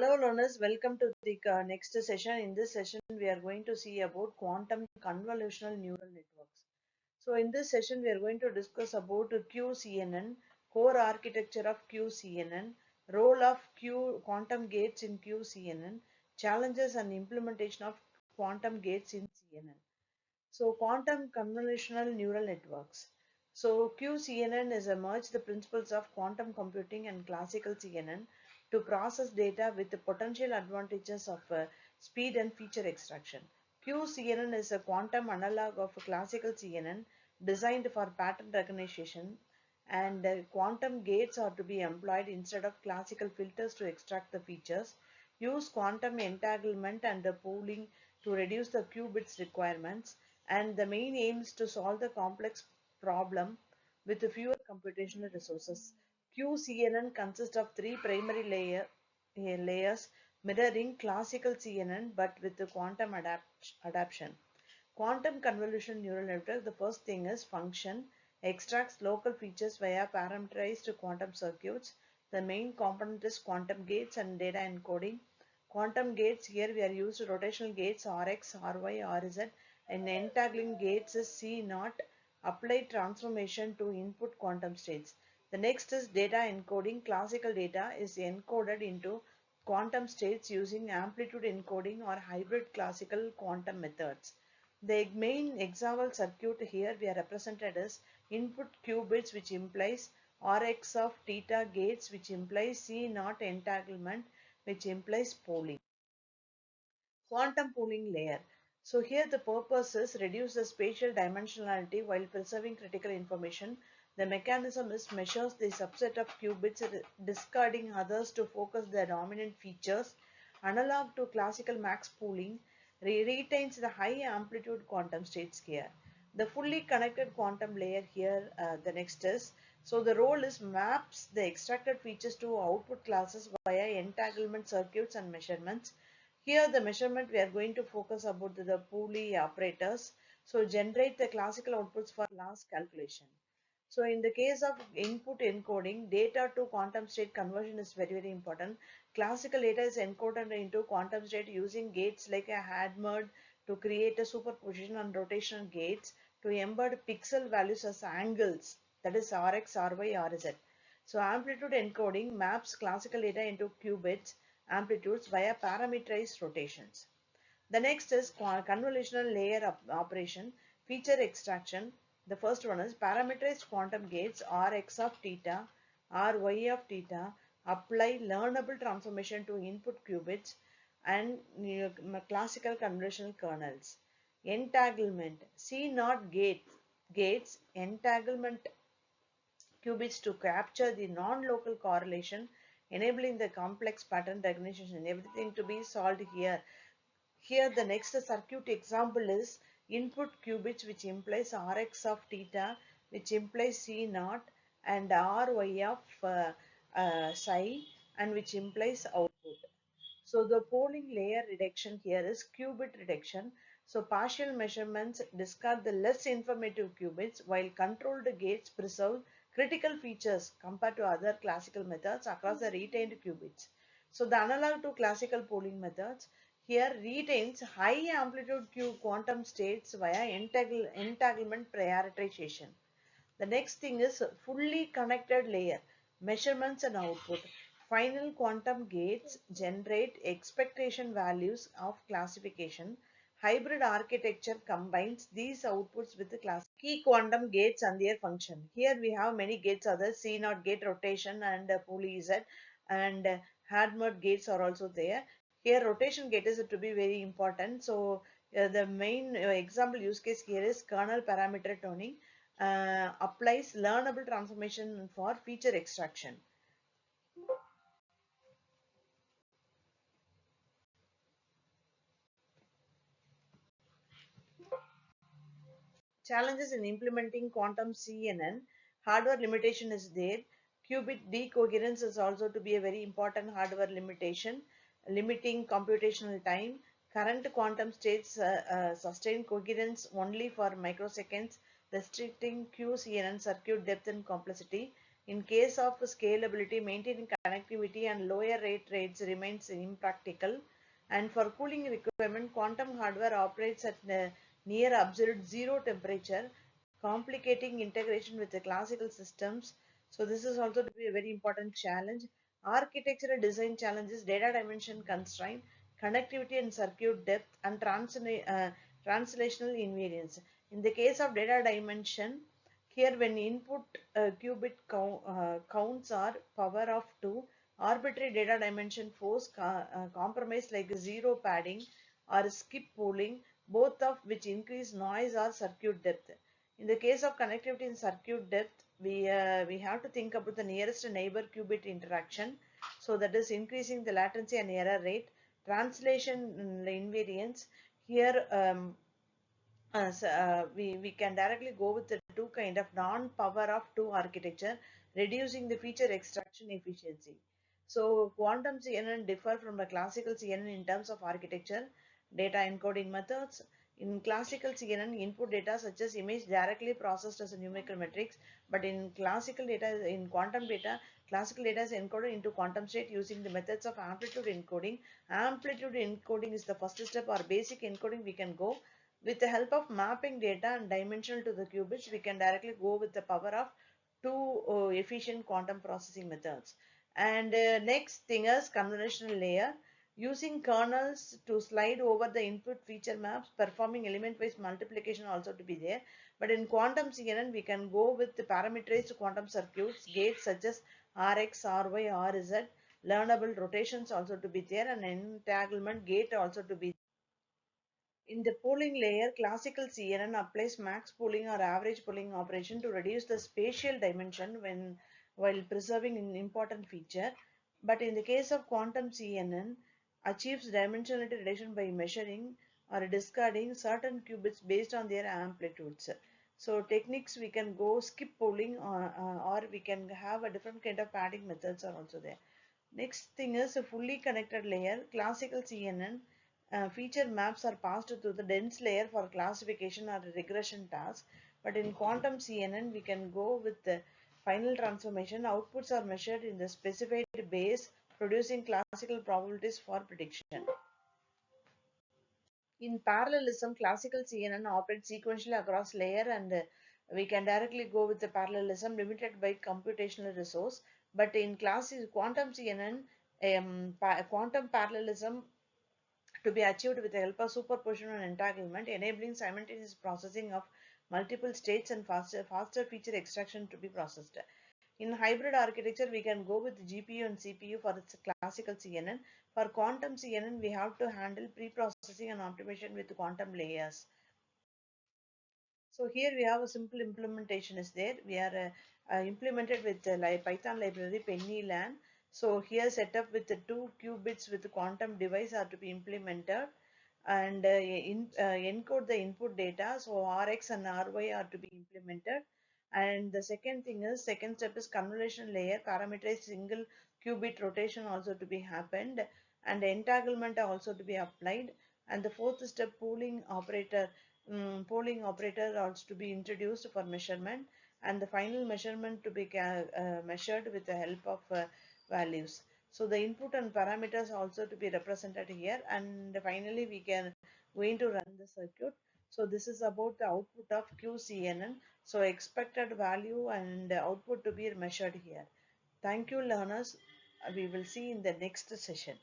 Hello learners, welcome to the next session. In this session, we are going to see about quantum convolutional neural networks. So in this session, we are going to discuss about QCNN, core architecture of QCNN, role of quantum gates in QCNN, challenges and implementation of quantum gates in CNN. So quantum convolutional neural networks. So QCNN is a merge the principles of quantum computing and classical CNN to process data with the potential advantages of speed and feature extraction. QCNN is a quantum analog of classical CNN designed for pattern recognition, and quantum gates are to be employed instead of classical filters to extract the features. Use quantum entanglement and pooling to reduce the qubits requirements, and the main aim is to solve the complex problem with fewer computational resources. QCNN consists of three primary layers mirroring classical CNN but with the quantum adaptation. Quantum convolution neural network, the first thing is function, extracts local features via parameterized quantum circuits. The main component is quantum gates and data encoding. Quantum gates, here we are used rotational gates Rx, Ry, Rz, and entangling gates is C naught, applied transformation to input quantum states. The next is data encoding. Classical data is encoded into quantum states using amplitude encoding or hybrid classical quantum methods. The main example circuit here we are represented as input qubits, which implies Rx of theta gates, which implies C naught entanglement, which implies pooling. Quantum pooling layer. So here the purpose is reduce the spatial dimensionality while preserving critical information. The mechanism is measures the subset of qubits, discarding others to focus the dominant features. Analog to classical max pooling, retains the high amplitude quantum states here. The fully connected quantum layer here, the next is, so the role is maps the extracted features to output classes via entanglement circuits and measurements. Here the measurement we are going to focus about the Pooley operators. So generate the classical outputs for last calculation. So in the case of input encoding, data to quantum state conversion is very important. Classical data is encoded into quantum state using gates like a Hadamard to create a superposition and rotational gates to embed pixel values as angles, that is Rx, Ry, Rz. So amplitude encoding maps classical data into qubits amplitudes via parameterized rotations. The next is convolutional layer operation, feature extraction. The first one is parameterized quantum gates Rx of theta, Ry of theta, apply learnable transformation to input qubits and classical convolutional kernels. Entanglement, C naught gates, entanglement qubits to capture the non-local correlation, enabling the complex pattern recognition. Everything to be solved here. Here the next circuit example is input qubits, which implies Rx of theta, which implies C naught, and Ry of psi, and which implies output. So the pooling layer reduction here is qubit reduction. So partial measurements discard the less informative qubits while controlled gates preserve critical features compared to other classical methods across the retained qubits. So the analog to classical pooling methods here retains high amplitude quantum states via entanglement prioritization. The next thing is fully connected layer, measurements and output. Final quantum gates generate expectation values of classification. Hybrid architecture combines these outputs with the class key quantum gates and their function. Here we have many gates, others C naught gate rotation and Pooley Z, and Hadamard gates are also there. Here rotation gate is to be very important. So the main example use case here is kernel parameter tuning, applies learnable transformation for feature extraction. Challenges in implementing quantum CNN, hardware limitation is there. Qubit decoherence is also to be a very important hardware limitation, limiting computational time. Current quantum states sustain coherence only for microseconds, restricting QCNN circuit depth and complexity. In case of scalability, maintaining connectivity and lower rates remains impractical. And for cooling requirement, quantum hardware operates at near absolute zero temperature, complicating integration with the classical systems. So this is also to be a very important challenge. Architectural design challenges, data dimension constraint, connectivity and circuit depth, and translational invariance. In the case of data dimension, here when input qubit counts are power of 2, arbitrary data dimension force compromise like zero padding or skip pooling, both of which increase noise or circuit depth. In the case of connectivity and circuit depth, we have to think about the nearest neighbor qubit interaction. So that is increasing the latency and error rate. Translation invariance. Here we can directly go with the two kind of non-power of two architecture, reducing the feature extraction efficiency. So quantum CNN differ from a classical CNN in terms of architecture, data encoding methods. In classical CNN, input data such as image directly processed as a numerical matrix, but in quantum data, classical data is encoded into quantum state using the methods of amplitude encoding. Amplitude encoding is the first step or basic encoding we can go. With the help of mapping data and dimensional to the qubits, we can directly go with the power of two efficient quantum processing methods. And next thing is convolutional layer. Using kernels to slide over the input feature maps, performing element-wise multiplication also to be there. But in quantum CNN, we can go with the parameterized quantum circuits, gates such as Rx, Ry, Rz, learnable rotations also to be there, and entanglement gate also to be. In the pooling layer, classical CNN applies max pooling or average pooling operation to reduce the spatial dimension while preserving an important feature. But in the case of quantum CNN, achieves dimensionality reduction by measuring or discarding certain qubits based on their amplitudes. So techniques we can go skip pooling or we can have a different kind of padding methods are also there. Next thing is a fully connected layer. Classical CNN feature maps are passed through the dense layer for classification or regression tasks. But in quantum CNN, we can go with the final transformation. Outputs are measured in the specified base, producing classical probabilities for prediction. In parallelism, classical CNN operates sequentially across layer and we can directly go with the parallelism limited by computational resource. But in classic quantum CNN, quantum parallelism to be achieved with the help of superposition and entanglement, enabling simultaneous processing of multiple states and faster feature extraction to be processed. In hybrid architecture, we can go with GPU and CPU for its classical CNN. For quantum CNN, we have to handle pre-processing and optimization with quantum layers. So here we have a simple implementation is there. We are implemented with the Python library PennyLAN. So here set up with the 2 qubits with the quantum device are to be implemented and encode the input data. So Rx and Ry are to be implemented. And the second thing is second step is convolution layer parameterized single qubit rotation also to be happened and entanglement also to be applied. And the fourth step polling operator also to be introduced for measurement and the final measurement to be measured with the help of values. So the input and parameters also to be represented here and finally we can going to run the circuit. So this is about the output of QCNN. So expected value and output to be measured here. Thank you learners. We will see in the next session.